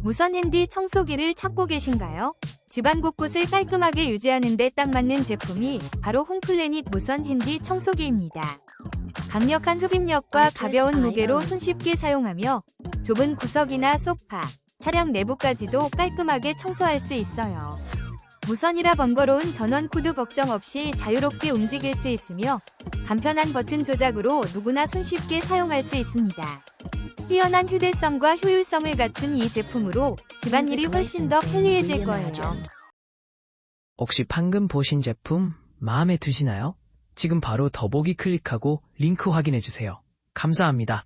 무선 핸디 청소기를 찾고 계신가요? 집안 곳곳을 깔끔하게 유지하는 데 딱 맞는 제품이 바로 홈플래닛 무선 핸디 청소기입니다. 강력한 흡입력과 가벼운 무게로 손쉽게 사용하며 좁은 구석이나 소파, 차량 내부까지도 깔끔하게 청소할 수 있어요. 무선이라 번거로운 전원 코드 걱정 없이 자유롭게 움직일 수 있으며 간편한 버튼 조작으로 누구나 손쉽게 사용할 수 있습니다. 뛰어난 휴대성과 효율성을 갖춘 이 제품으로 집안일이 훨씬 더 편리해질 거예요. 혹시 방금 보신 제품 마음에 드시나요? 지금 바로 더보기 클릭하고 링크 확인해주세요. 감사합니다.